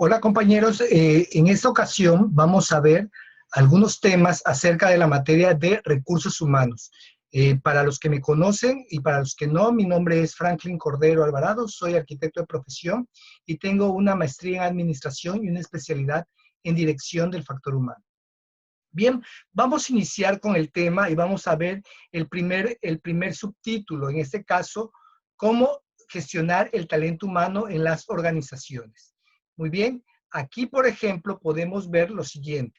Hola compañeros, en esta ocasión vamos a ver algunos temas acerca de la materia de recursos humanos. Para los que me conocen y para los que no, mi nombre es Franklin Cordero Alvarado, soy arquitecto de profesión y tengo una maestría en administración y una especialidad en dirección del factor humano. Bien, vamos a iniciar con el tema y vamos a ver el primer subtítulo, en este caso, cómo gestionar el talento humano en las organizaciones. Muy bien, aquí, por ejemplo, podemos ver lo siguiente.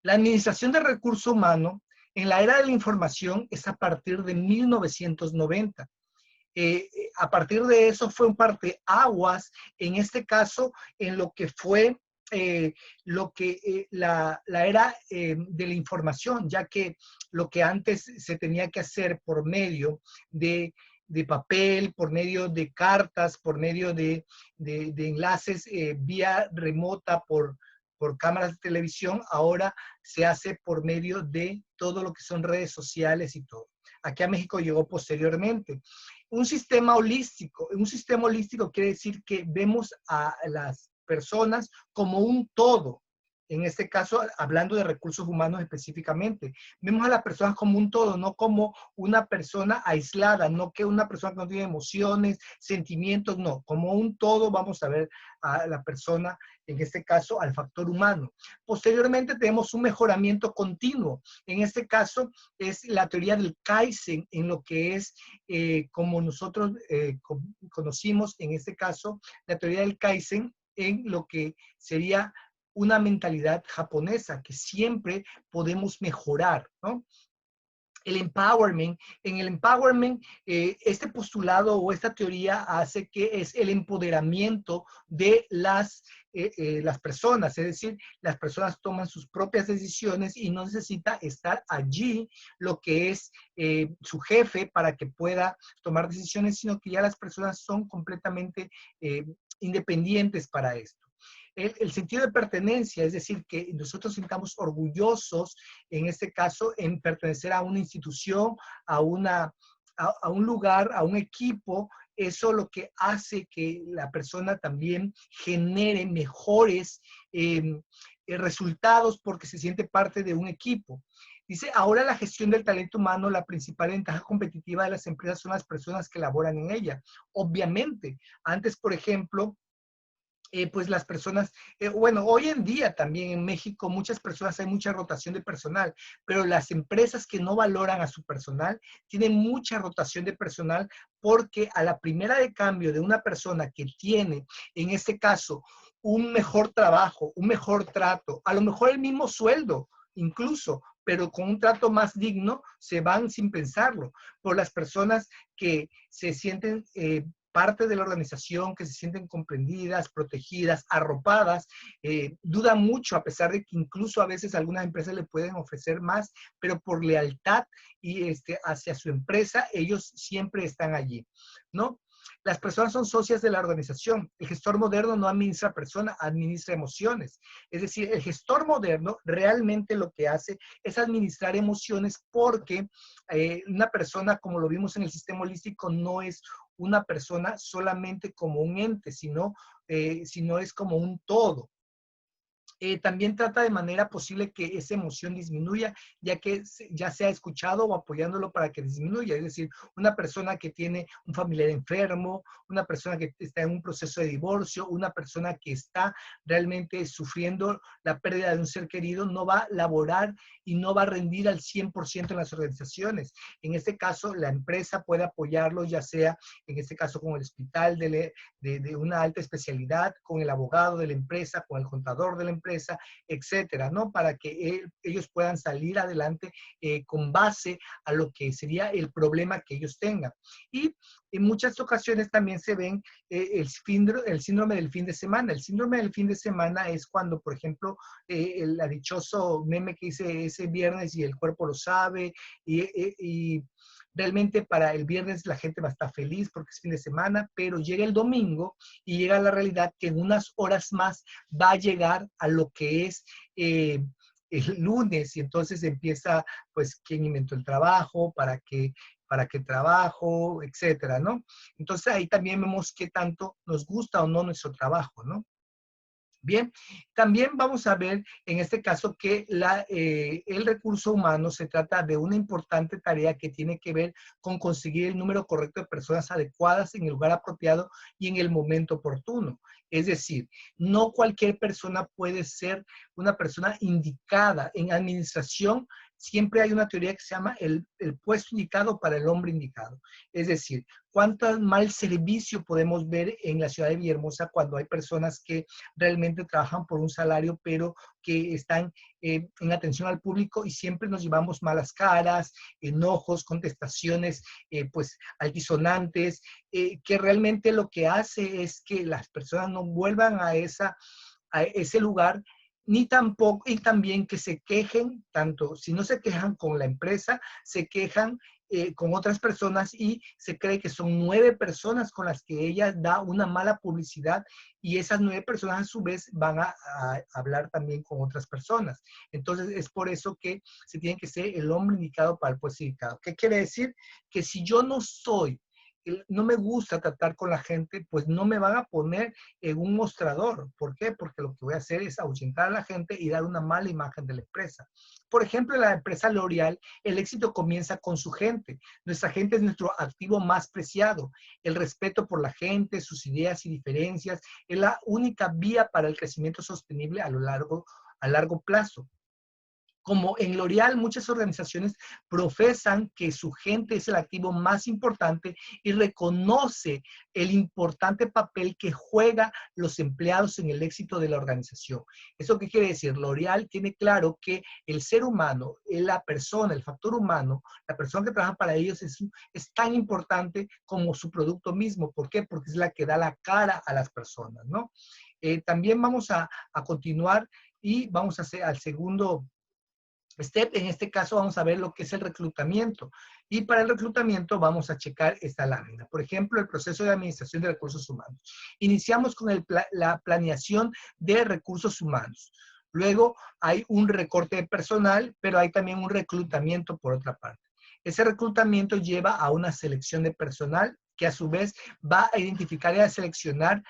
La administración del recurso humano en la era de la información es a partir de 1990. A partir de eso fue un parteaguas, en este caso, en lo que fue la era de la información, ya que lo que antes se tenía que hacer por medio de papel, por medio de cartas, por medio de enlaces vía remota por cámaras de televisión, ahora se hace por medio de todo lo que son redes sociales y todo. Aquí a México llegó posteriormente. Un sistema holístico quiere decir que vemos a las personas como un todo. En este caso, hablando de recursos humanos específicamente, vemos a las personas como un todo, no como una persona aislada, no que una persona que no tiene emociones, sentimientos, no, como un todo vamos a ver a la persona, en este caso al factor humano. Posteriormente tenemos un mejoramiento continuo. En este caso es la teoría del Kaizen, en lo que es como nosotros conocimos, en este caso, la teoría del Kaizen en lo que sería una mentalidad japonesa, que siempre podemos mejorar, ¿no? El empowerment, en el empowerment, este postulado o esta teoría hace que es el empoderamiento de las personas, es decir, las personas toman sus propias decisiones y no necesita estar allí lo que es su jefe para que pueda tomar decisiones, sino que ya las personas son completamente independientes para esto. El sentido de pertenencia, es decir, que nosotros sintamos orgullosos, en este caso, en pertenecer a una institución, a un lugar, a un equipo. Eso lo que hace que la persona también genere mejores resultados porque se siente parte de un equipo. Dice, ahora la gestión del talento humano, la principal ventaja competitiva de las empresas son las personas que laboran en ella. Obviamente, antes, por ejemplo, pues las personas, bueno, hoy en día también en México muchas personas, hay mucha rotación de personal, pero las empresas que no valoran a su personal tienen mucha rotación de personal porque a la primera de cambio de una persona que tiene, en este caso, un mejor trabajo, un mejor trato, a lo mejor el mismo sueldo, incluso, pero con un trato más digno, se van sin pensarlo, por las personas que se sienten parte de la organización, que se sienten comprendidas, protegidas, arropadas, dudan mucho, a pesar de que incluso a veces algunas empresas le pueden ofrecer más, pero por lealtad y hacia su empresa, ellos siempre están allí, ¿no? Las personas son socias de la organización. El gestor moderno no administra personas, administra emociones. Es decir, el gestor moderno realmente lo que hace es administrar emociones porque una persona, como lo vimos en el sistema holístico, no es una persona solamente como un ente, sino es como un todo. También trata de manera posible que esa emoción disminuya, ya que ya se ha escuchado o apoyándolo para que disminuya. Es decir, una persona que tiene un familiar enfermo, una persona que está en un proceso de divorcio, una persona que está realmente sufriendo la pérdida de un ser querido, no va a laborar y no va a rendir al 100% en las organizaciones. En este caso, la empresa puede apoyarlo, ya sea, en este caso, con el hospital de una alta especialidad, con el abogado de la empresa, con el contador de la empresa, etcétera, ¿no? Para que ellos puedan salir adelante con base a lo que sería el problema que ellos tengan. Y en muchas ocasiones también se ven el síndrome del fin de semana. El síndrome del fin de semana es cuando, por ejemplo, el dichoso meme que dice ese viernes y el cuerpo lo sabe, y realmente para el viernes la gente va a estar feliz porque es fin de semana, pero llega el domingo y llega la realidad que en unas horas más va a llegar a lo que es el lunes, y entonces empieza, pues, quién inventó el trabajo, para qué para qué trabajo, etcétera, ¿no? Entonces ahí también vemos qué tanto nos gusta o no nuestro trabajo, ¿no? Bien, también vamos a ver en este caso que el recurso humano se trata de una importante tarea que tiene que ver con conseguir el número correcto de personas adecuadas en el lugar apropiado y en el momento oportuno. Es decir, no cualquier persona puede ser una persona indicada. En administración siempre hay una teoría que se llama el puesto indicado para el hombre indicado. Es decir, cuánto mal servicio podemos ver en la ciudad de Villahermosa cuando hay personas que realmente trabajan por un salario, pero que están en atención al público y siempre nos llevamos malas caras, enojos, contestaciones pues altisonantes, que realmente lo que hace es que las personas no vuelvan a ese lugar, ni tampoco, y también que se quejen, tanto si no se quejan con la empresa, se quejan con otras personas y se cree que son 9 personas con las que ella da una mala publicidad y esas 9 personas a su vez van a hablar también con otras personas. Entonces es por eso que se tiene que ser el hombre indicado para el puesto indicado. ¿Qué quiere decir? Que si yo no me gusta tratar con la gente, pues no me van a poner en un mostrador. ¿Por qué? Porque lo que voy a hacer es ahuyentar a la gente y dar una mala imagen de la empresa. Por ejemplo, en la empresa L'Oreal, el éxito comienza con su gente. Nuestra gente es nuestro activo más preciado. El respeto por la gente, sus ideas y diferencias, es la única vía para el crecimiento sostenible a largo plazo. Como en L'Oreal, muchas organizaciones profesan que su gente es el activo más importante y reconoce el importante papel que juegan los empleados en el éxito de la organización. ¿Eso qué quiere decir? L'Oreal tiene claro que el ser humano, la persona, el factor humano, la persona que trabaja para ellos es tan importante como su producto mismo. ¿Por qué? Porque es la que da la cara a las personas, ¿no? También vamos a continuar y vamos a hacer al segundo step. En este caso vamos a ver lo que es el reclutamiento. Y para el reclutamiento vamos a checar esta lámina. Por ejemplo, el proceso de administración de recursos humanos. Iniciamos con la planeación de recursos humanos. Luego hay un recorte de personal, pero hay también un reclutamiento por otra parte. Ese reclutamiento lleva a una selección de personal que a su vez va a identificar y a seleccionar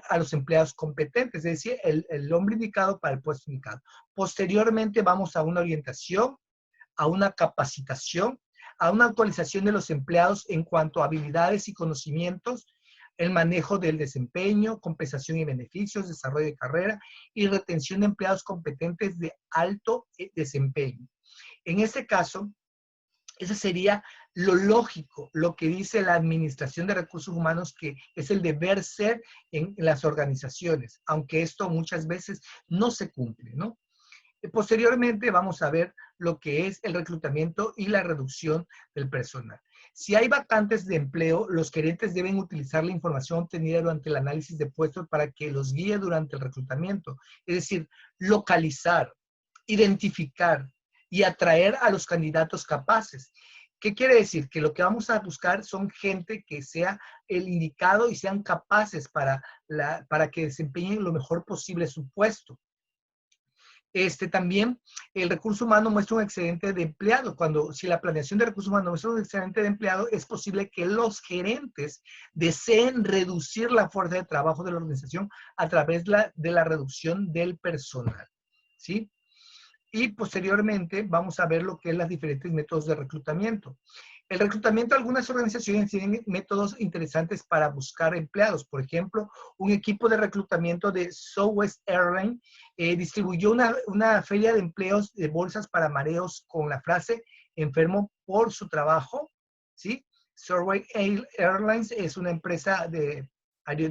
a los empleados competentes, es decir, el hombre indicado para el puesto indicado. Posteriormente vamos a una orientación, a una capacitación, a una actualización de los empleados en cuanto a habilidades y conocimientos, el manejo del desempeño, compensación y beneficios, desarrollo de carrera y retención de empleados competentes de alto desempeño. En este caso, ese sería lo lógico, lo que dice la Administración de Recursos Humanos, que es el deber ser en las organizaciones, aunque esto muchas veces no se cumple, ¿no? Posteriormente vamos a ver lo que es el reclutamiento y la reducción del personal. Si hay vacantes de empleo, los gerentes deben utilizar la información obtenida durante el análisis de puestos para que los guíe durante el reclutamiento. Es decir, localizar, identificar y atraer a los candidatos capaces. ¿Qué quiere decir? Que lo que vamos a buscar son gente que sea el indicado y sean capaces para que desempeñen lo mejor posible su puesto. También el recurso humano muestra un excedente de empleado. Si la planeación de recursos humanos muestra un excedente de empleado, es posible que los gerentes deseen reducir la fuerza de trabajo de la organización a través de la reducción del personal, ¿sí? Y posteriormente vamos a ver lo que es los diferentes métodos de reclutamiento. El reclutamiento, algunas organizaciones tienen métodos interesantes para buscar empleados. Por ejemplo, un equipo de reclutamiento de Southwest Airlines distribuyó una feria de empleos de bolsas para mareos con la frase enfermo por su trabajo, ¿sí? Southwest Airlines es una empresa de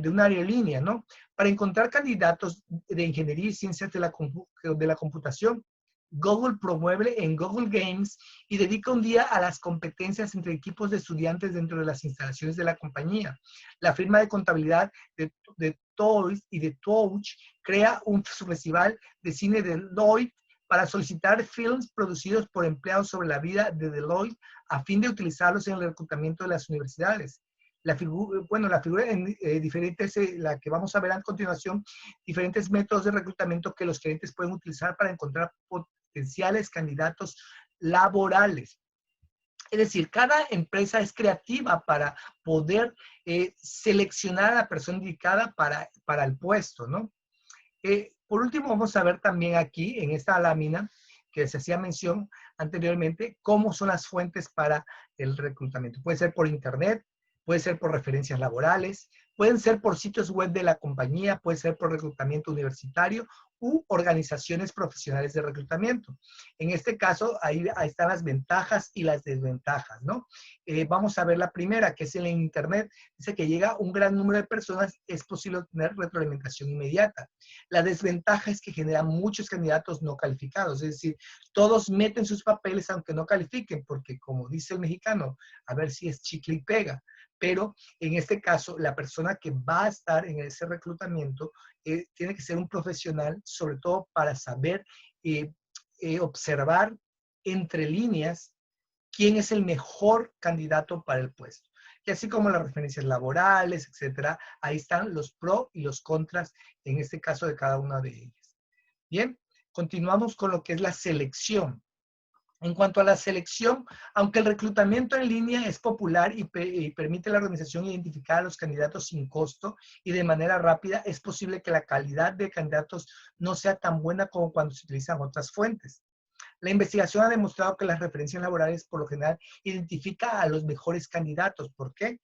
una aerolínea, ¿no? Para encontrar candidatos de ingeniería y ciencias de la computación, Google promueve en Google Games y dedica un día a las competencias entre equipos de estudiantes dentro de las instalaciones de la compañía. La firma de contabilidad de Toys y de Touch crea un festival de cine de Deloitte para solicitar films producidos por empleados sobre la vida de Deloitte a fin de utilizarlos en el reclutamiento de las universidades. La figura en diferentes, la que vamos a ver a continuación, diferentes métodos de reclutamiento que los gerentes pueden utilizar para encontrar potenciales candidatos laborales. Es decir, cada empresa es creativa para poder seleccionar a la persona indicada para el puesto, ¿no? Por último, vamos a ver también aquí, en esta lámina, que se hacía mención anteriormente, cómo son las fuentes para el reclutamiento. Puede ser por internet, puede ser por referencias laborales, pueden ser por sitios web de la compañía, puede ser por reclutamiento universitario u organizaciones profesionales de reclutamiento. En este caso, ahí están las ventajas y las desventajas, ¿no? Vamos a ver la primera, que es el internet. Dice que llega un gran número de personas, es posible obtener retroalimentación inmediata. La desventaja es que genera muchos candidatos no calificados, es decir, todos meten sus papeles aunque no califiquen, porque como dice el mexicano, a ver si es chicle y pega. Pero en este caso, la persona que va a estar en ese reclutamiento tiene que ser un profesional, sobre todo para saber observar entre líneas quién es el mejor candidato para el puesto. Y así como las referencias laborales, etcétera, ahí están los pros y los contras, en este caso de cada una de ellas. Bien, continuamos con lo que es la selección. En cuanto a la selección, aunque el reclutamiento en línea es popular y permite a la organización identificar a los candidatos sin costo y de manera rápida, es posible que la calidad de candidatos no sea tan buena como cuando se utilizan otras fuentes. La investigación ha demostrado que las referencias laborales por lo general identifican a los mejores candidatos. ¿Por qué?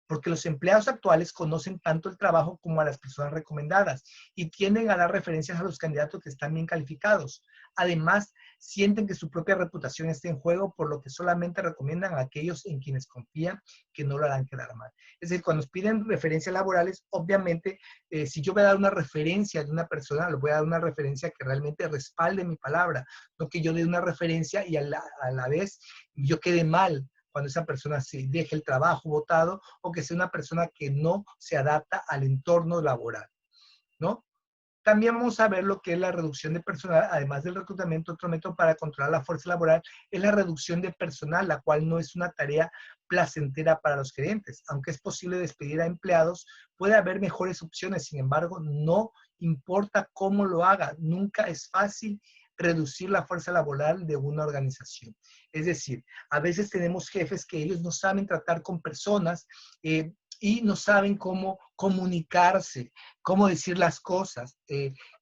Porque los empleados actuales conocen tanto el trabajo como a las personas recomendadas y tienden a dar referencias a los candidatos que están bien calificados. Además, sienten que su propia reputación está en juego, por lo que solamente recomiendan a aquellos en quienes confían que no lo harán quedar mal. Es decir, cuando nos piden referencias laborales, obviamente, si yo voy a dar una referencia de una persona, le voy a dar una referencia que realmente respalde mi palabra, no que yo dé una referencia y a la vez yo quede mal cuando esa persona se deje el trabajo botado o que sea una persona que no se adapta al entorno laboral, ¿no? También vamos a ver lo que es la reducción de personal, además del reclutamiento. Otro método para controlar la fuerza laboral es la reducción de personal, la cual no es una tarea placentera para los gerentes. Aunque es posible despedir a empleados, puede haber mejores opciones. Sin embargo, no importa cómo lo haga, nunca es fácil reducir la fuerza laboral de una organización. Es decir, a veces tenemos jefes que ellos no saben tratar con personas y no saben cómo comunicarse, cómo decir las cosas.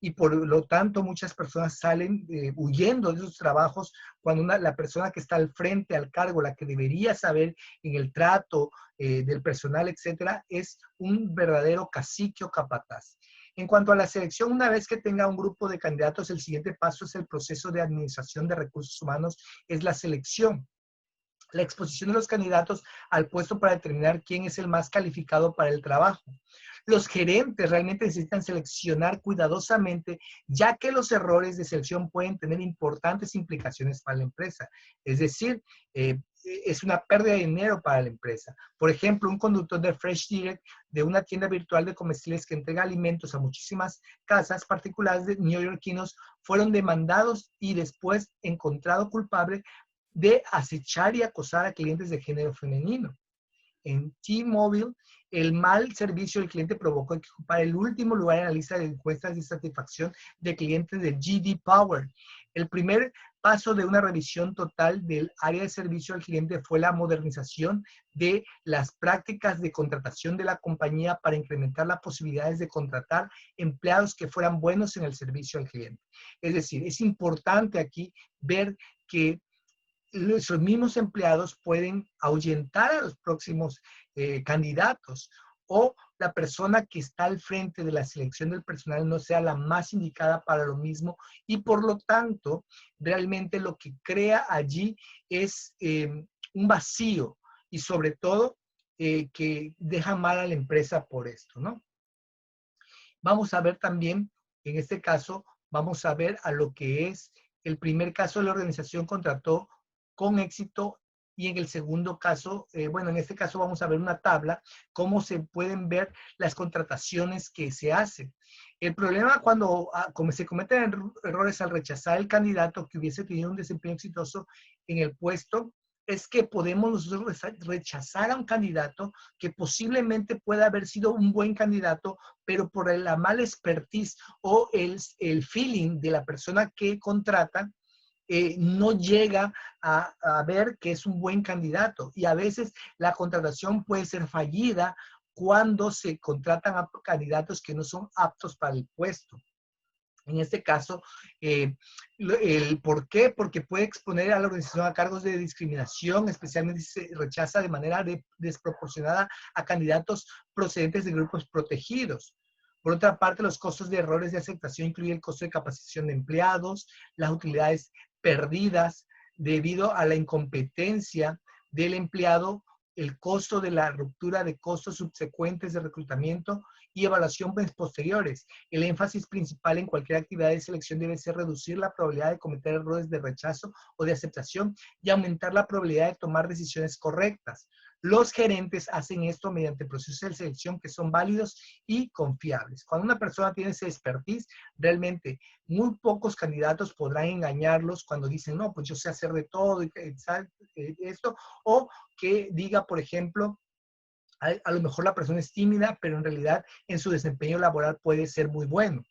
Y por lo tanto, muchas personas salen huyendo de esos trabajos cuando la persona que está al frente, al cargo, la que debería saber en el trato del personal, etcétera, es un verdadero cacique o capataz. En cuanto a la selección, una vez que tenga un grupo de candidatos, el siguiente paso es el proceso de administración de recursos humanos, es la selección. La exposición de los candidatos al puesto para determinar quién es el más calificado para el trabajo. Los gerentes realmente necesitan seleccionar cuidadosamente, ya que los errores de selección pueden tener importantes implicaciones para la empresa. Es decir, es una pérdida de dinero para la empresa. Por ejemplo, un conductor de Fresh Direct de una tienda virtual de comestibles que entrega alimentos a muchísimas casas particulares de neoyorquinos fueron demandados y después encontrado culpable de acechar y acosar a clientes de género femenino. En T-Mobile, el mal servicio del cliente provocó que ocupara el último lugar en la lista de encuestas de satisfacción de clientes de J.D. Power. El primer paso de una revisión total del área de servicio al cliente fue la modernización de las prácticas de contratación de la compañía para incrementar las posibilidades de contratar empleados que fueran buenos en el servicio al cliente. Es decir, es importante aquí ver que los mismos empleados pueden ahuyentar a los próximos candidatos o la persona que está al frente de la selección del personal no sea la más indicada para lo mismo y por lo tanto realmente lo que crea allí es un vacío y sobre todo que deja mal a la empresa por esto, ¿no? Vamos a ver también, en este caso, vamos a ver a lo que es el primer caso de la organización contrató con éxito y en el segundo caso, bueno, en este caso vamos a ver una tabla, cómo se pueden ver las contrataciones que se hacen. El problema cuando como se cometen errores al rechazar el candidato que hubiese tenido un desempeño exitoso en el puesto, es que podemos nosotros rechazar a un candidato que posiblemente pueda haber sido un buen candidato, pero por la mala expertise o el feeling de la persona que contrata, no llega a ver que es un buen candidato. Y a veces la contratación puede ser fallida cuando se contratan a candidatos que no son aptos para el puesto. En este caso, ¿por qué? Porque puede exponer a la organización a cargos de discriminación, especialmente si se rechaza de manera desproporcionada a candidatos procedentes de grupos protegidos. Por otra parte, los costos de errores de aceptación incluyen el costo de capacitación de empleados, las utilidades perdidas debido a la incompetencia del empleado, el costo de la ruptura de costos subsecuentes de reclutamiento y evaluación posteriores. El énfasis principal en cualquier actividad de selección debe ser reducir la probabilidad de cometer errores de rechazo o de aceptación y aumentar la probabilidad de tomar decisiones correctas. Los gerentes hacen esto mediante procesos de selección que son válidos y confiables. Cuando una persona tiene ese expertise, realmente muy pocos candidatos podrán engañarlos cuando dicen, no, pues yo sé hacer de todo y esto, o que diga, por ejemplo, a lo mejor la persona es tímida, pero en realidad en su desempeño laboral puede ser muy bueno.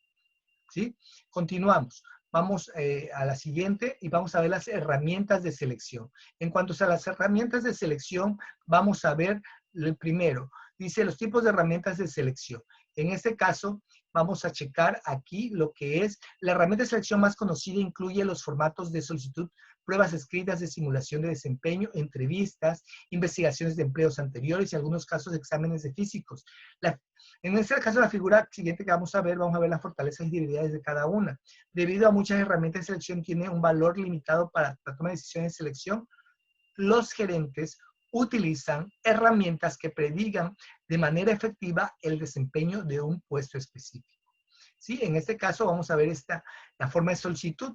¿Sí? Continuamos. Vamos a la siguiente y vamos a ver las herramientas de selección. En cuanto a las herramientas de selección, vamos a ver el primero. Dice los tipos de herramientas de selección. En este caso, vamos a checar aquí lo que es la herramienta de selección más conocida. Incluye los formatos de solicitud, pruebas escritas de simulación de desempeño, entrevistas, investigaciones de empleos anteriores y en algunos casos exámenes de físicos. En este caso, la figura siguiente que vamos a ver las fortalezas y debilidades de cada una. Debido a muchas herramientas de selección tiene un valor limitado para la toma de decisiones de selección, los gerentes utilizan herramientas que predigan de manera efectiva el desempeño de un puesto específico. ¿Sí? En este caso vamos a ver la forma de solicitud.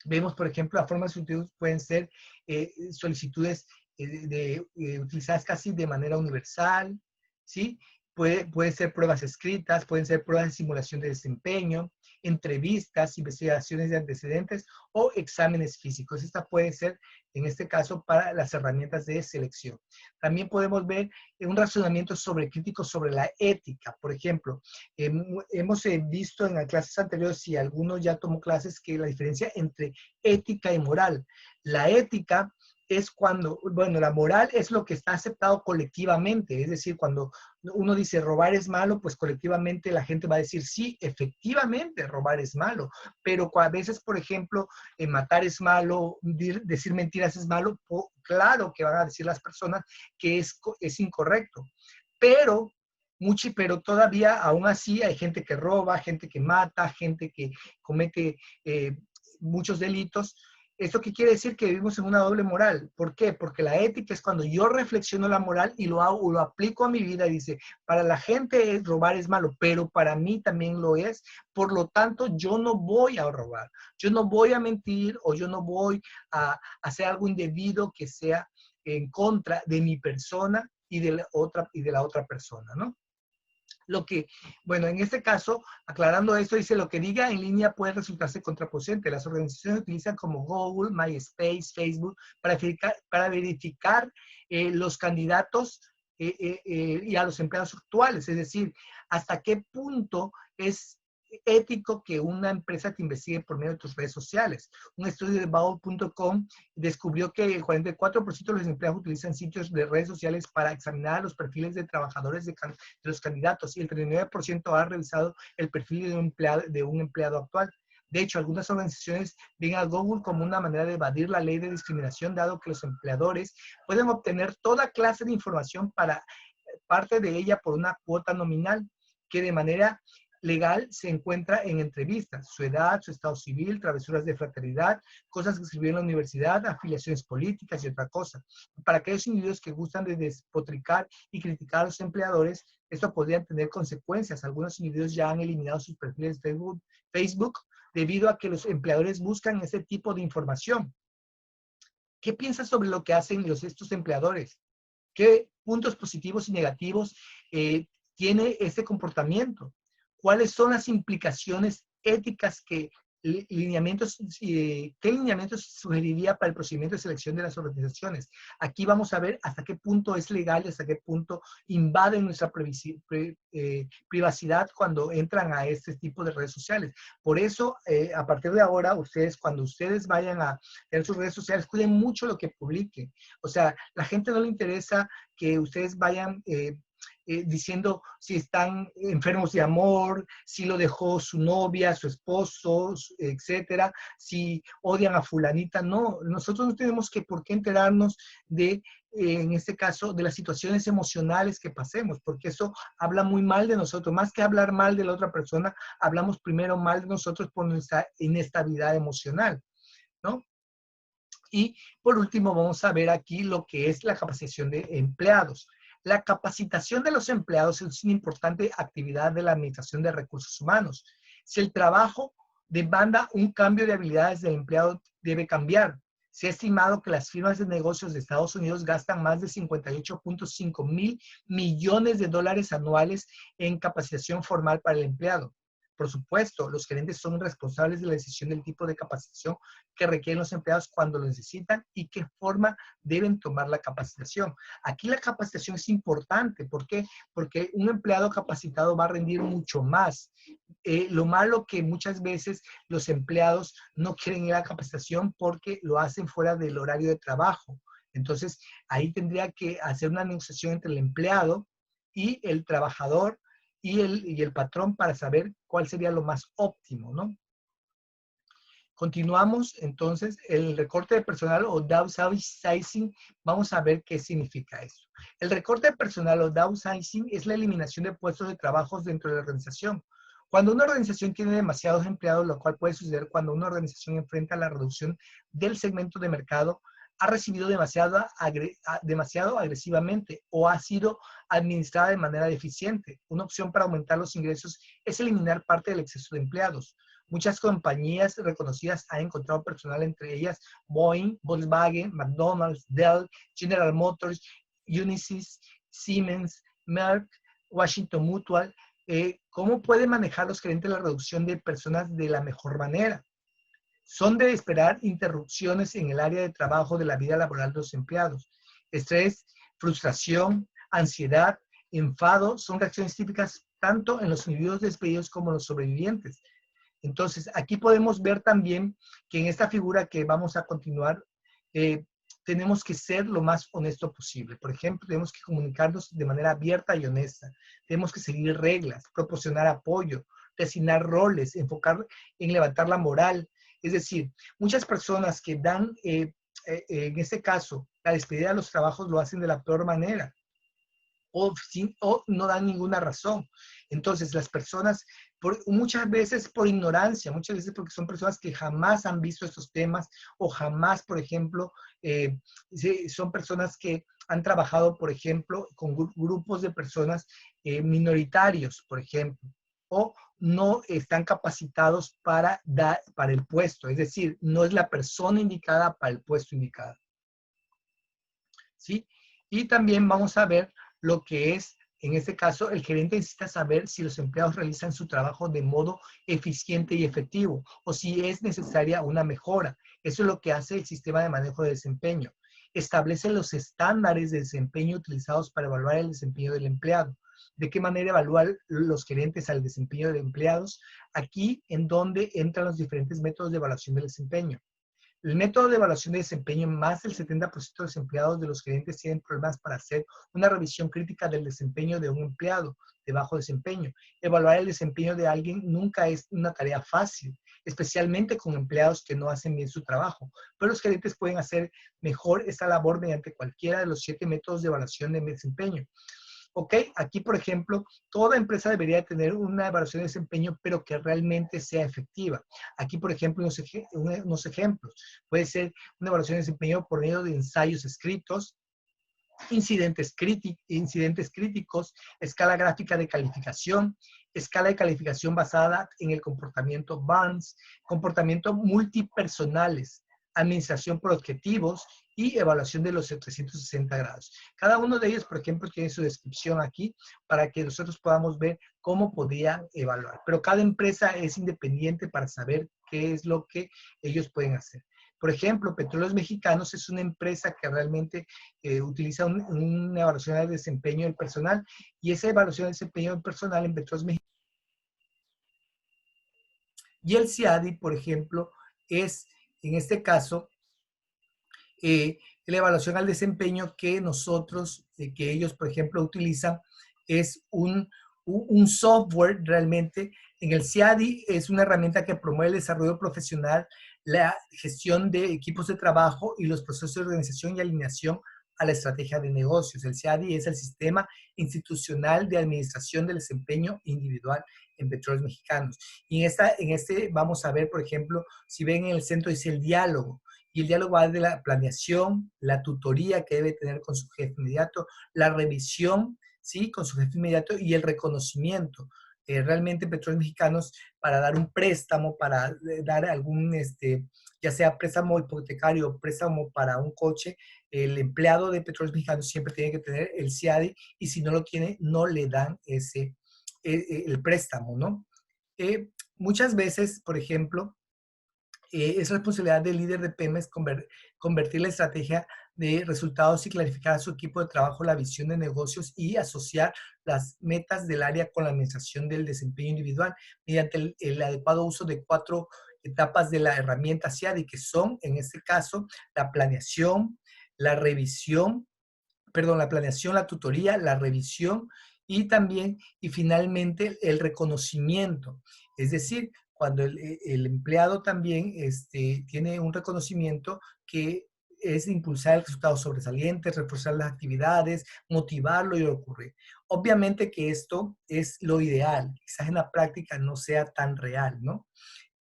Vemos, por ejemplo, la forma de solicitud pueden ser solicitudes utilizadas casi de manera universal, ¿sí? Puede ser pruebas escritas, pueden ser pruebas de simulación de desempeño, entrevistas, investigaciones de antecedentes o exámenes físicos. Esta puede ser, en este caso, para las herramientas de selección. También podemos ver un razonamiento crítico sobre la ética. Por ejemplo, hemos visto en las clases anteriores, si alguno ya tomó clases, que la diferencia entre ética y moral. La ética es cuando, bueno, la moral es lo que está aceptado colectivamente, es decir, cuando uno dice robar es malo, pues colectivamente la gente va a decir, sí, efectivamente robar es malo, pero a veces, por ejemplo, matar es malo, decir mentiras es malo, claro que van a decir las personas que es incorrecto, pero todavía aún así hay gente que roba, gente que mata, gente que comete muchos delitos. ¿Esto qué quiere decir? Que vivimos en una doble moral. ¿Por qué? Porque la ética es cuando yo reflexiono la moral y lo hago, lo aplico a mi vida y dice, para la gente robar es malo, pero para mí también lo es. Por lo tanto, yo no voy a robar, yo no voy a mentir o yo no voy a hacer algo indebido que sea en contra de mi persona y de la otra persona, ¿no? Bueno, en este caso, aclarando esto, dice, lo que diga en línea puede resultarse contraproducente. Las organizaciones utilizan como Google, MySpace, Facebook para verificar los candidatos y a los empleados actuales. Es decir, hasta qué punto es ético que una empresa te investigue por medio de tus redes sociales. Un estudio de Baul.com descubrió que el 44% de los empleados utilizan sitios de redes sociales para examinar los perfiles de trabajadores de los candidatos y el 39% ha revisado el perfil de un empleado actual. De hecho, algunas organizaciones ven a Google como una manera de evadir la ley de discriminación, dado que los empleadores pueden obtener toda clase de información para parte de ella por una cuota nominal que de manera legal se encuentra en entrevistas, su edad, su estado civil, travesuras de fraternidad, cosas que escribió en la universidad, afiliaciones políticas y otra cosa. Para aquellos individuos que gustan de despotricar y criticar a los empleadores, esto podría tener consecuencias. Algunos individuos ya han eliminado sus perfiles de Facebook debido a que los empleadores buscan ese tipo de información. ¿Qué piensas sobre lo que hacen estos empleadores? ¿Qué puntos positivos y negativos tiene este comportamiento? ¿Cuáles son las implicaciones éticas que ¿Qué lineamientos sugeriría para el procedimiento de selección de las organizaciones? Aquí vamos a ver hasta qué punto es legal, hasta qué punto invade nuestra privacidad cuando entran a este tipo de redes sociales. Por eso, a partir de ahora, cuando ustedes vayan a tener sus redes sociales, cuiden mucho lo que publiquen. O sea, la gente no le interesa que ustedes vayan diciendo si están enfermos de amor, si lo dejó su novia, su esposo, etcétera, si odian a fulanita. No, nosotros no tenemos por qué enterarnos de, en este caso, de las situaciones emocionales que pasemos, porque eso habla muy mal de nosotros. Más que hablar mal de la otra persona, hablamos primero mal de nosotros por nuestra inestabilidad emocional, ¿no? Y por último, vamos a ver aquí lo que es la capacitación de empleados. La capacitación de los empleados es una importante actividad de la Administración de Recursos Humanos. Si el trabajo demanda un cambio de habilidades del empleado, debe cambiar. Se ha estimado que las firmas de negocios de Estados Unidos gastan más de 58.5 mil millones de dólares anuales en capacitación formal para el empleado. Por supuesto, los gerentes son responsables de la decisión del tipo de capacitación que requieren los empleados cuando lo necesitan y qué forma deben tomar la capacitación. Aquí la capacitación es importante. ¿Por qué? Porque un empleado capacitado va a rendir mucho más. Lo malo que muchas veces los empleados no quieren ir a la capacitación porque lo hacen fuera del horario de trabajo. Entonces, ahí tendría que hacer una negociación entre el empleado y el trabajador y el patrón para saber cuál sería lo más óptimo, ¿no? Continuamos, entonces, el recorte de personal o downsizing. Vamos a ver qué significa eso. El recorte de personal o downsizing es la eliminación de puestos de trabajo dentro de la organización. Cuando una organización tiene demasiados empleados, lo cual puede suceder cuando una organización enfrenta la reducción del segmento de mercado, ha recibido demasiado agresivamente o ha sido administrada de manera deficiente. Una opción para aumentar los ingresos es eliminar parte del exceso de empleados. Muchas compañías reconocidas han encontrado personal, entre ellas Boeing, Volkswagen, McDonald's, Dell, General Motors, Unisys, Siemens, Merck, Washington Mutual. ¿Cómo pueden manejar los gerentes la reducción de personas de la mejor manera? Son de esperar interrupciones en el área de trabajo de la vida laboral de los empleados. Estrés, frustración, ansiedad, enfado son reacciones típicas tanto en los individuos despedidos como en los sobrevivientes. Entonces, aquí podemos ver también que en esta figura que vamos a continuar, tenemos que ser lo más honesto posible. Por ejemplo, tenemos que comunicarnos de manera abierta y honesta. Tenemos que seguir reglas, proporcionar apoyo, designar roles, enfocar en levantar la moral. Es decir, muchas personas que dan, en este caso, la despedida de los trabajos lo hacen de la peor manera. O no dan ninguna razón. Entonces, las personas, muchas veces por ignorancia, muchas veces porque son personas que jamás han visto estos temas o jamás, por ejemplo, son personas que han trabajado, por ejemplo, con grupos de personas minoritarios, por ejemplo, o no están capacitados para el puesto, es decir, no es la persona indicada para el puesto indicado. ¿Sí? Y también vamos a ver lo que es, en este caso, el gerente necesita saber si los empleados realizan su trabajo de modo eficiente y efectivo o si es necesaria una mejora. Eso es lo que hace el sistema de manejo de desempeño. Establece los estándares de desempeño utilizados para evaluar el desempeño del empleado. ¿De qué manera evalúan los gerentes al desempeño de empleados? Aquí en donde entran los diferentes métodos de evaluación del desempeño. El método de evaluación de desempeño, más del 70% de los empleados de los gerentes tienen problemas para hacer una revisión crítica del desempeño de un empleado de bajo desempeño. Evaluar el desempeño de alguien nunca es una tarea fácil, especialmente con empleados que no hacen bien su trabajo, pero los gerentes pueden hacer mejor esta labor mediante cualquiera de los 7 métodos de evaluación de desempeño. ¿Ok? Aquí, por ejemplo, toda empresa debería tener una evaluación de desempeño, pero que realmente sea efectiva. Aquí, por ejemplo, unos ejemplos. Puede ser una evaluación de desempeño por medio de ensayos escritos, incidentes críticos, escala gráfica de calificación, escala de calificación basada en el comportamiento Barnes, comportamiento multipersonales, administración por objetivos y evaluación de los 360 grados. Cada uno de ellos, por ejemplo, tiene su descripción aquí para que nosotros podamos ver cómo podría evaluar. Pero cada empresa es independiente para saber qué es lo que ellos pueden hacer. Por ejemplo, Petróleos Mexicanos es una empresa que realmente utiliza una evaluación de desempeño del personal, y esa evaluación de desempeño del personal en Petróleos Mexicanos. Y el CIADI, por ejemplo, es, en este caso, la evaluación al desempeño que nosotros, que ellos, por ejemplo, utilizan, es un software realmente. En el CIADI es una herramienta que promueve el desarrollo profesional, la gestión de equipos de trabajo y los procesos de organización y alineación a la estrategia de negocios. El CIADI es el Sistema Institucional de Administración del Desempeño Individual en Petróleos Mexicanos. Y en este vamos a ver, por ejemplo, si ven en el centro dice el diálogo. Y el diálogo va de la planeación, la tutoría que debe tener con su jefe inmediato, la revisión, ¿sí? Con su jefe inmediato y el reconocimiento. Realmente Petróleos Mexicanos, para dar un préstamo, para dar algún, ya sea préstamo hipotecario o préstamo para un coche, el empleado de Petróleos Mexicanos siempre tiene que tener el CIADI, y si no lo tiene, no le dan el préstamo, ¿no? Muchas veces, por ejemplo, es responsabilidad del líder de Pemex convertir la estrategia de resultados y clarificar a su equipo de trabajo la visión de negocios y asociar las metas del área con la administración del desempeño individual mediante el adecuado uso de 4 etapas de la herramienta CIADI, que son, en este caso, la planeación, la revisión, perdón, la planeación, la tutoría, la revisión y también, y finalmente, el reconocimiento. Es decir, cuando el empleado también tiene un reconocimiento que es impulsar el resultado sobresaliente, reforzar las actividades, motivarlo y ocurrir. Obviamente que esto es lo ideal, quizás en la práctica no sea tan real, ¿no?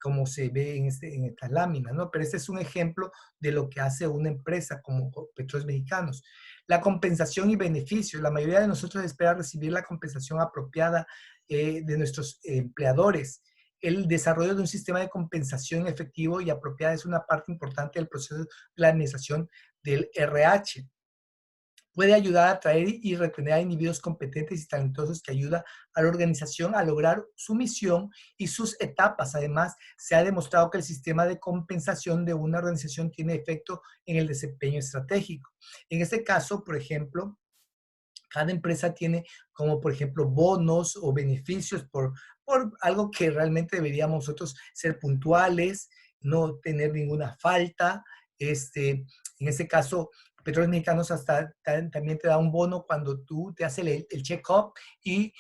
Como se ve en estas láminas, ¿no? Pero este es un ejemplo de lo que hace una empresa como Petróleos Mexicanos. La compensación y beneficios. La mayoría de nosotros espera recibir la compensación apropiada de nuestros empleadores. El desarrollo de un sistema de compensación efectivo y apropiada es una parte importante del proceso de la administración del RH. Puede ayudar a atraer y retener a individuos competentes y talentosos, que ayuda a la organización a lograr su misión y sus etapas. Además, se ha demostrado que el sistema de compensación de una organización tiene efecto en el desempeño estratégico. En este caso, por ejemplo, cada empresa tiene como, por ejemplo, bonos o beneficios por algo que realmente deberíamos nosotros ser puntuales, no tener ninguna falta. En este caso, Petróleos Mexicanos hasta también te da un bono cuando tú te haces el check-up y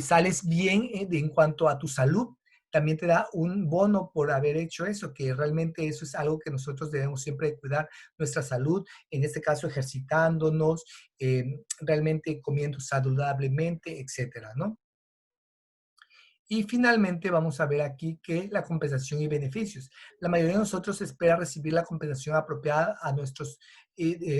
sales bien en cuanto a tu salud. También te da un bono por haber hecho eso, que realmente eso es algo que nosotros debemos siempre cuidar, nuestra salud, en este caso ejercitándonos, realmente comiendo saludablemente, etcétera, ¿no? Y finalmente vamos a ver aquí que la compensación y beneficios. La mayoría de nosotros espera recibir la compensación apropiada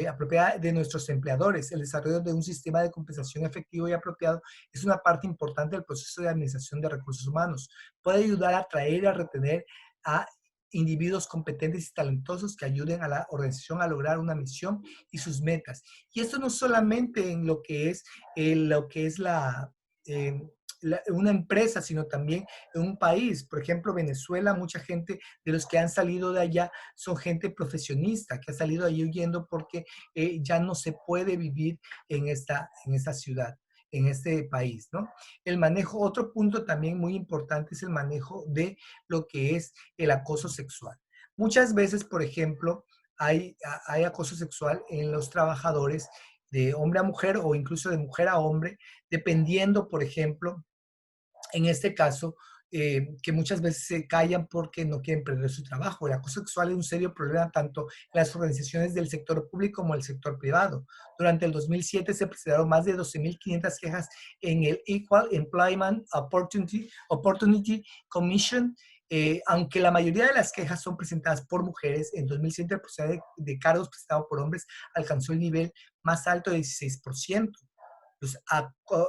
apropiada de nuestros empleadores. El desarrollo de un sistema de compensación efectivo y apropiado es una parte importante del proceso de administración de recursos humanos. Puede ayudar a atraer y a retener a individuos competentes y talentosos que ayuden a la organización a lograr una misión y sus metas. Y esto no solamente en lo que es eh, una empresa, sino también en un país. Por ejemplo, Venezuela, mucha gente de los que han salido de allá son gente profesionista, que ha salido allí huyendo porque ya no se puede vivir en esta ciudad, en este país, ¿no? El manejo, otro punto también muy importante es el manejo de lo que es el acoso sexual. Muchas veces, por ejemplo, hay acoso sexual en los trabajadores de hombre a mujer o incluso de mujer a hombre, dependiendo, por ejemplo, en este caso, que muchas veces se callan porque no quieren perder su trabajo. El acoso sexual es un serio problema tanto en las organizaciones del sector público como el sector privado. Durante el 2007 se presentaron más de 12.500 quejas en el Equal Employment Opportunity Commission. Aunque la mayoría de las quejas son presentadas por mujeres, en 2007 el porcentaje de cargos presentados por hombres alcanzó el nivel más alto de 16%.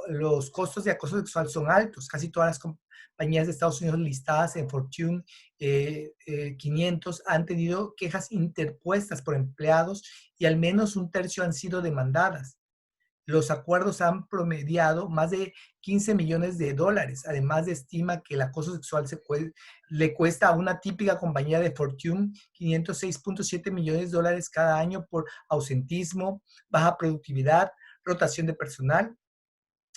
los costos de acoso sexual son altos. Casi todas las compañías de Estados Unidos listadas en Fortune 500 han tenido quejas interpuestas por empleados y al menos un tercio han sido demandadas. Los acuerdos han promediado más de 15 millones de dólares. Además, estima que el acoso sexual le cuesta a una típica compañía de Fortune 506.7 millones de dólares cada año por ausentismo, baja productividad, rotación de personal.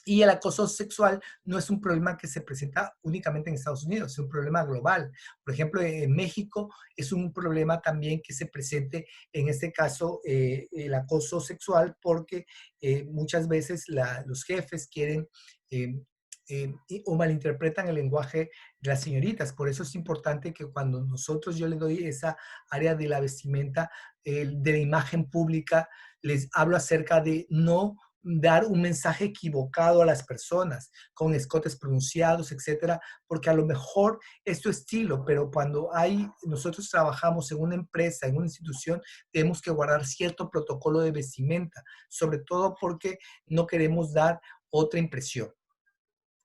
Y el acoso sexual no es un problema que se presenta únicamente en Estados Unidos, es un problema global. Por ejemplo, en México es un problema también que se presente, en este caso, el acoso sexual, porque muchas veces los jefes quieren o malinterpretan el lenguaje de las señoritas. Por eso es importante que cuando yo les doy esa área de la vestimenta, de la imagen pública, les hablo acerca de no dar un mensaje equivocado a las personas con escotes pronunciados, etcétera, porque a lo mejor es tu estilo, pero cuando nosotros trabajamos en una empresa, en una institución, tenemos que guardar cierto protocolo de vestimenta, sobre todo porque no queremos dar otra impresión.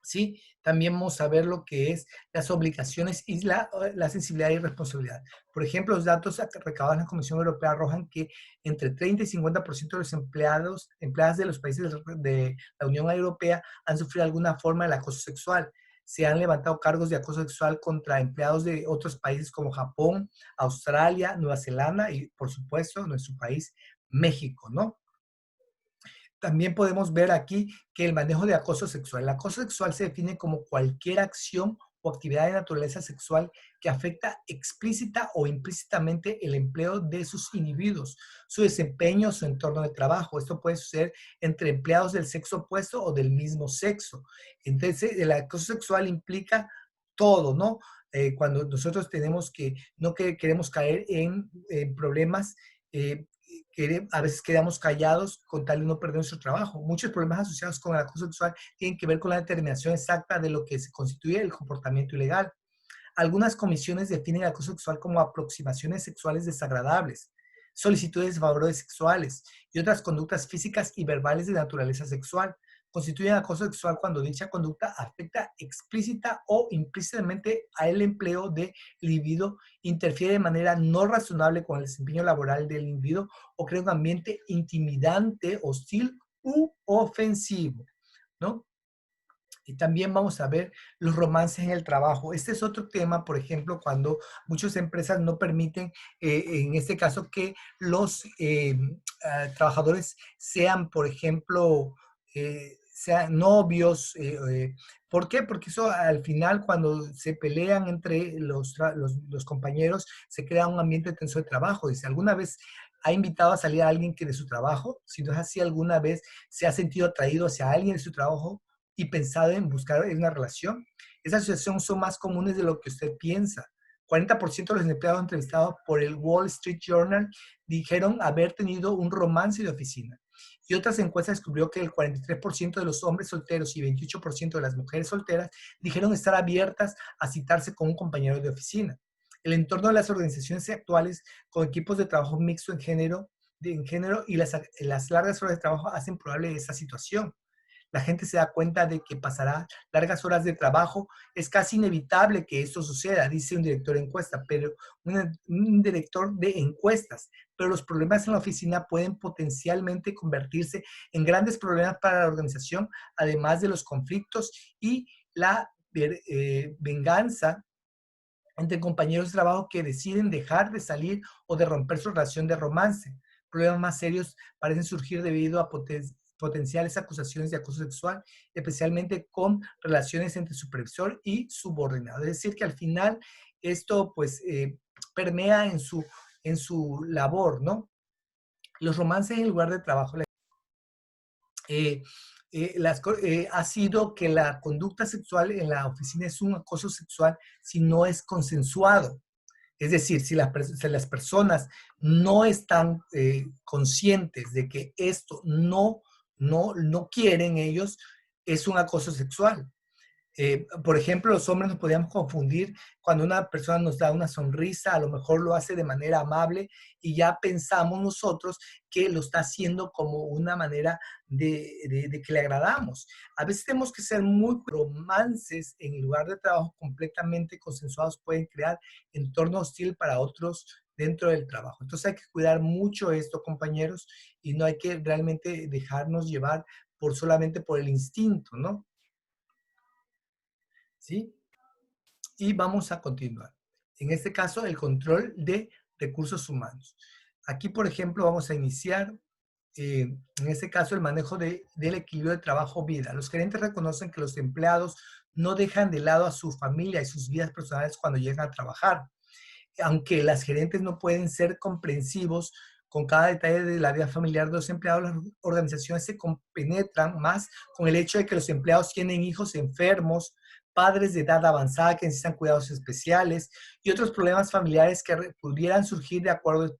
¿Sí? También vamos a ver lo que es las obligaciones y la sensibilidad y responsabilidad. Por ejemplo, los datos recabados en la Comisión Europea arrojan que entre 30 y 50% de los empleadas de los países de la Unión Europea han sufrido alguna forma de acoso sexual. Se han levantado cargos de acoso sexual contra empleados de otros países como Japón, Australia, Nueva Zelanda y, por supuesto, nuestro país, México, ¿no? También podemos ver aquí que el manejo de acoso sexual. El acoso sexual se define como cualquier acción o actividad de naturaleza sexual que afecta explícita o implícitamente el empleo de sus individuos, su desempeño, su entorno de trabajo. Esto puede suceder entre empleados del sexo opuesto o del mismo sexo. Entonces, el acoso sexual implica todo, ¿no? Cuando nosotros no queremos caer en problemas, a veces quedamos callados con tal de no perder nuestro trabajo. Muchos problemas asociados con el acoso sexual tienen que ver con la determinación exacta de lo que se constituye el comportamiento ilegal. Algunas comisiones definen el acoso sexual como aproximaciones sexuales desagradables, solicitudes de favores sexuales y otras conductas físicas y verbales de naturaleza sexual. Constituyen acoso sexual cuando dicha conducta afecta explícita o implícitamente al empleo del individuo, interfiere de manera no razonable con el desempeño laboral del individuo o crea un ambiente intimidante, hostil u ofensivo, ¿no? Y también vamos a ver los romances en el trabajo. Este es otro tema, por ejemplo, cuando muchas empresas no permiten, en este caso, que los trabajadores sean, por ejemplo, sean novios. ¿Por qué? Porque eso al final, cuando se pelean entre los compañeros, se crea un ambiente tenso de trabajo. Y si alguna vez ha invitado a salir a alguien que de su trabajo, si no es así, alguna vez se ha sentido atraído hacia alguien de su trabajo, y pensado en buscar una relación. Esas situaciones son más comunes de lo que usted piensa. 40% de los empleados entrevistados por el Wall Street Journal dijeron haber tenido un romance de oficina. Y otras encuestas descubrió que el 43% de los hombres solteros y 28% de las mujeres solteras dijeron estar abiertas a citarse con un compañero de oficina. El entorno de las organizaciones actuales con equipos de trabajo mixto en género y las largas horas de trabajo hacen probable esa situación. La gente se da cuenta de que pasará largas horas de trabajo. Es casi inevitable que esto suceda, dice un director de encuesta, un director de encuestas. Pero los problemas en la oficina pueden potencialmente convertirse en grandes problemas para la organización, además de los conflictos y la venganza entre compañeros de trabajo que deciden dejar de salir o de romper su relación de romance. Problemas más serios parecen surgir debido a potenciales acusaciones de acoso sexual, especialmente con relaciones entre supervisor y subordinado. Es decir, que al final esto pues permea en su labor, ¿no? Los romances en el lugar de trabajo. Ha sido que la conducta sexual en la oficina es un acoso sexual si no es consensuado. Es decir, si las personas no están conscientes de que esto no quieren ellos, es un acoso sexual. Por ejemplo, los hombres nos podíamos confundir cuando una persona nos da una sonrisa, a lo mejor lo hace de manera amable y ya pensamos nosotros que lo está haciendo como una manera de que le agradamos. A veces tenemos que ser muy romances en el lugar de trabajo completamente consensuados pueden crear entorno hostil para otros dentro del trabajo. Entonces hay que cuidar mucho esto, compañeros, y no hay que realmente dejarnos llevar solamente por el instinto, ¿no? ¿Sí? Y vamos a continuar. En este caso, el control de recursos humanos. Aquí, por ejemplo, vamos a iniciar, en este caso, el manejo del equilibrio de trabajo-vida. Los gerentes reconocen que los empleados no dejan de lado a su familia y sus vidas personales cuando llegan a trabajar. Aunque las gerentes no pueden ser comprensivos con cada detalle de la vida familiar de los empleados, las organizaciones se compenetran más con el hecho de que los empleados tienen hijos enfermos, padres de edad avanzada que necesitan cuidados especiales y otros problemas familiares que pudieran surgir de acuerdos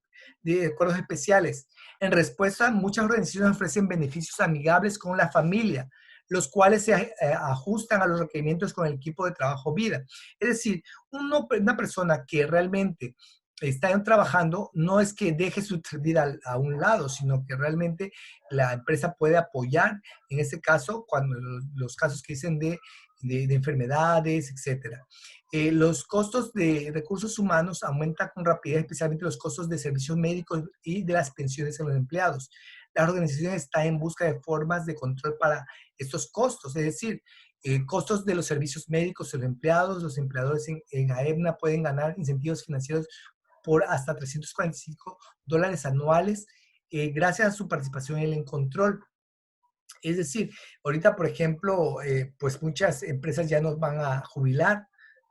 especiales. En respuesta, muchas organizaciones ofrecen beneficios amigables con la familia, los cuales se ajustan a los requerimientos con el equipo de trabajo vida. Es decir, una persona que realmente está trabajando no es que deje su vida a un lado, sino que realmente la empresa puede apoyar, en este caso, cuando los casos que dicen de enfermedades, etcétera. Los costos de recursos humanos aumentan con rapidez, especialmente los costos de servicios médicos y de las pensiones de los empleados. Las organizaciones están en busca de formas de control para estos costos, es decir, costos de los servicios médicos de los empleadores en AEBNA pueden ganar incentivos financieros por hasta $345 anuales gracias a su participación en el control. Es decir, ahorita, por ejemplo, pues muchas empresas ya nos van a jubilar,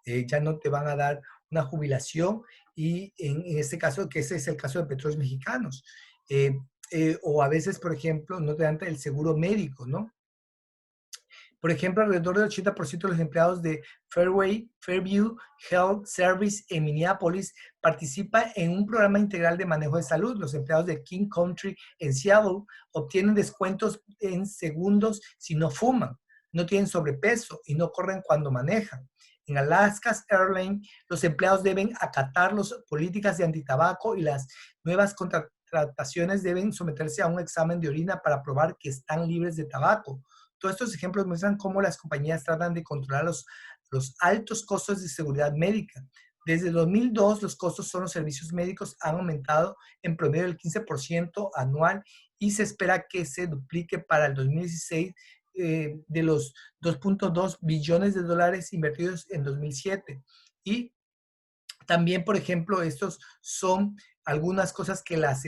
ya no te van a dar una jubilación y en este caso, que ese es el caso de Petróleos Mexicanos. Eh, o a veces, por ejemplo, no te dan el seguro médico, ¿no? Por ejemplo, alrededor del 80% de los empleados de Fairview Health Service en Minneapolis participa en un programa integral de manejo de salud. Los empleados de King Country en Seattle obtienen descuentos en segundos si no fuman, no tienen sobrepeso y no corren cuando manejan. En Alaska's Airlines, los empleados deben acatar las políticas de antitabaco y las nuevas contrataciones deben someterse a un examen de orina para probar que están libres de tabaco. Todos estos ejemplos muestran cómo las compañías tratan de controlar los altos costos de seguridad médica. Desde 2002, los costos de los servicios médicos han aumentado en promedio del 15% anual y se espera que se duplique para el 2016 de los 2.2 billones de dólares invertidos en 2007. Y también, por ejemplo, estos son algunas cosas que las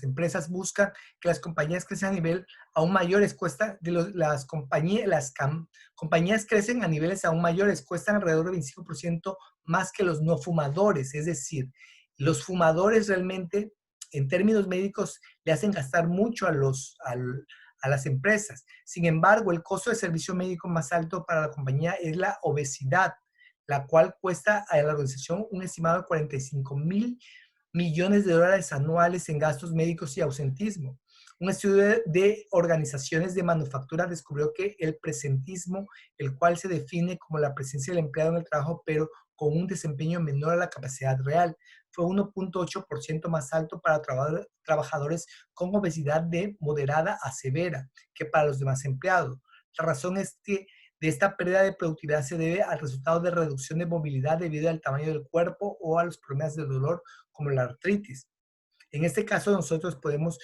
empresas buscan que las compañías crezcan a nivel aún mayores, compañías crecen a niveles aún mayores, cuestan alrededor del 25% más que los no fumadores, es decir, los fumadores realmente en términos médicos le hacen gastar mucho a las empresas. Sin embargo, el costo de servicio médico más alto para la compañía es la obesidad, la cual cuesta a la organización un estimado de 45,000 millones de dólares anuales en gastos médicos y ausentismo. Un estudio de organizaciones de manufactura descubrió que el presentismo, el cual se define como la presencia del empleado en el trabajo, pero con un desempeño menor a la capacidad real, fue 1.8% más alto para trabajadores con obesidad de moderada a severa que para los demás empleados. La razón es que de esta pérdida de productividad se debe al resultado de reducción de movilidad debido al tamaño del cuerpo o a los problemas de dolor como la artritis. En este caso nosotros podemos,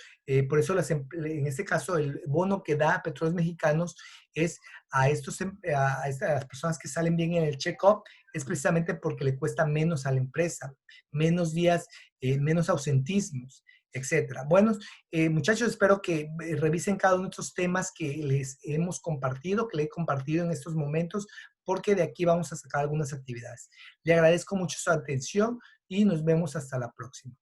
por eso en este caso el bono que da Petróleos Mexicanos es a estas personas que salen bien en el check-up, es precisamente porque le cuesta menos a la empresa, menos días, menos ausentismos, etcétera. Bueno, muchachos, espero que revisen cada uno de estos temas que les hemos compartido, que les he compartido en estos momentos, porque de aquí vamos a sacar algunas actividades. Le agradezco mucho su atención y nos vemos hasta la próxima.